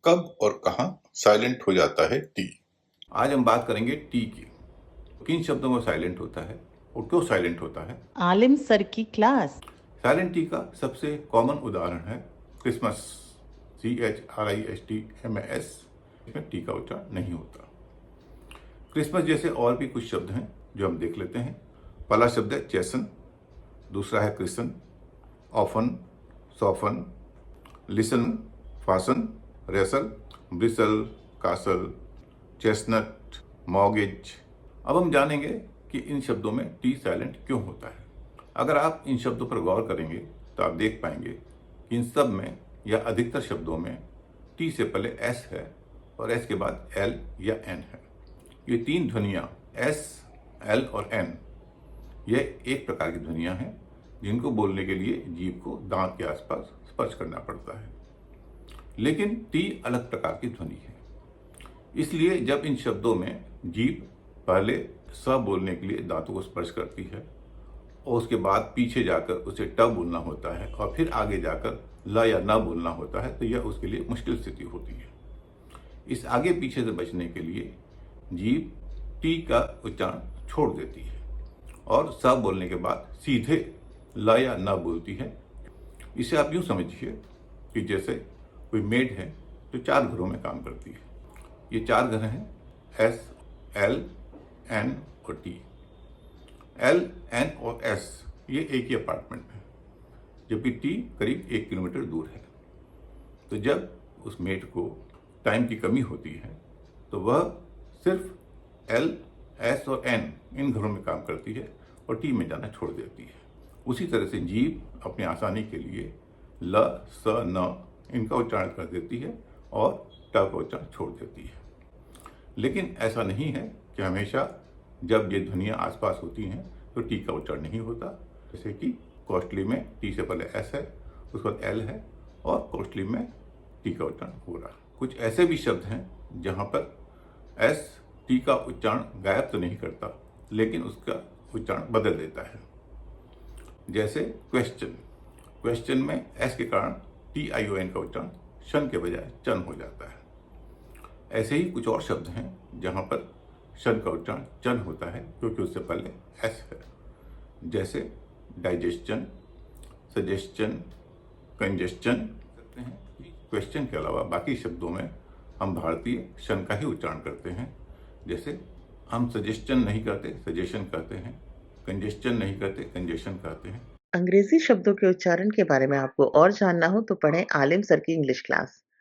कब और कहाँ साइलेंट हो जाता है टी। आज हम बात करेंगे टी की। किन शब्दों में साइलेंट होता है और क्यों साइलेंट होता है। आलिम सर की क्लास। साइलेंट टी का सबसे कॉमन उदाहरण है क्रिसमस। CHRISTMAS में टी का उच्चारण नहीं होता। क्रिसमस जैसे और भी कुछ शब्द हैं जो हम देख लेते हैं। पहला शब्द है चेसन, दूसरा है christen, often, soften, listen, fasten, wrestle, bristle, castle, chestnut, mortgage. अब हम जानेंगे कि इन शब्दों में टी साइलेंट क्यों होता है। अगर आप इन शब्दों पर गौर करेंगे तो आप देख पाएंगे कि इन सब में या अधिकतर शब्दों में टी से पहले एस है और एस के बाद एल या एन है। ये तीन ध्वनियाँ एस, एल और एन, ये एक प्रकार की ध्वनियाँ हैं जिनको बोलने के लिए जीभ को दांत के आसपास स्पर्श करना पड़ता है। लेकिन टी अलग प्रकार की ध्वनि है, इसलिए जब इन शब्दों में जीभ पहले स बोलने के लिए दांतों को स्पर्श करती है और उसके बाद पीछे जाकर उसे ट बोलना होता है और फिर आगे जाकर ल या न बोलना होता है, तो यह उसके लिए मुश्किल स्थिति होती है। इस आगे पीछे से बचने के लिए जीभ टी का उच्चारण छोड़ देती है और स बोलने के बाद सीधे ल या न बोलती है। इसे आप यूँ समझिए कि जैसे कोई मेड है जो 4 घरों में काम करती है। ये 4 घर हैं, एस, एल, एन और टी। एल, एन और एस ये एक ही अपार्टमेंट में, जबकि टी करीब 1 किलोमीटर दूर है। तो जब उस मेड को टाइम की कमी होती है तो वह सिर्फ एल, एस और एन इन घरों में काम करती है और टी में जाना छोड़ देती है। उसी तरह से जीभ अपनी आसानी के लिए ल, स, न इनका उच्चारण कर देती है और ट का उच्चारण छोड़ देती है। लेकिन ऐसा नहीं है कि हमेशा जब ये ध्वनियाँ आसपास होती हैं तो टी का उच्चारण नहीं होता। जैसे कि कॉस्टली में टी से पहले एस है, उसके बाद एल है और कॉस्टली में टी का उच्चारण हो रहा है। कुछ ऐसे भी शब्द हैं जहाँ पर एस टी का उच्चारण गायब तो नहीं करता, लेकिन उसका उच्चारण बदल देता है। जैसे क्वेश्चन, क्वेश्चन में एस के कारण TION का उच्चारण शन के बजाय चन हो जाता है। ऐसे ही कुछ और शब्द हैं जहाँ पर शन का उच्चारण चन होता है क्योंकि उससे पहले एस है। जैसे डाइजेशन, सजेशन, कंजेशन। सकते हैं क्वेश्चन के अलावा बाकी शब्दों में हम भारतीय शन का ही उच्चारण करते हैं। जैसे हम सजेशन नहीं कहते, सजेशन कहते हैं, कंजेशन नहीं कहते, कंजेशन कहते हैं। अंग्रेजी शब्दों के उच्चारण के बारे में आपको और जानना हो तो पढ़ें आलिम सर की इंग्लिश क्लास।